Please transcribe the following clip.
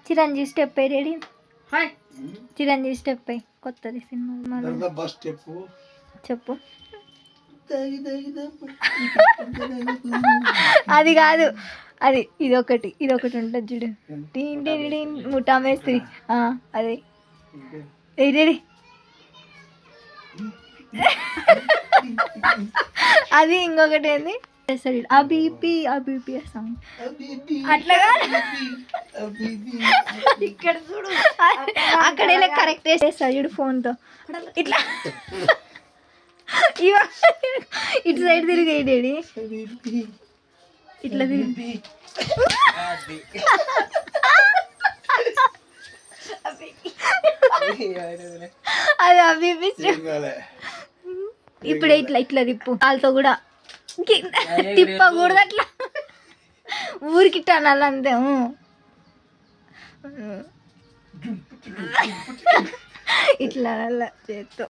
Chiranjeevi step daddy. Chiranjeevi step కొత్తది cinema చెప్పు. అది కాదు, అది ఇదొకటి ఉంటుంది చూడు, టీన్ టీన్ టీన్ ముఠా మేస్త్రి. అదే ఏది అది. ఇంకొకటి ఏంది చేస్తాడు అబీపీ సాంగ్. అట్లాగా ఇక్కడ చూడు, అక్కడ కరెక్ట్ చేస్తాడు చూడు ఫోన్తో ఇట్లా. ఇటు సైడ్ తిరిగేడేడి ఇట్లా తిరిగి. అది అబీపీ. ఇప్పుడే ఇట్లా తిప్పు వాళ్ళతో కూడా తిప్పకూడదు అట్లా, ఊరికి అనాలి అంతే. ఇట్లా చేత్తో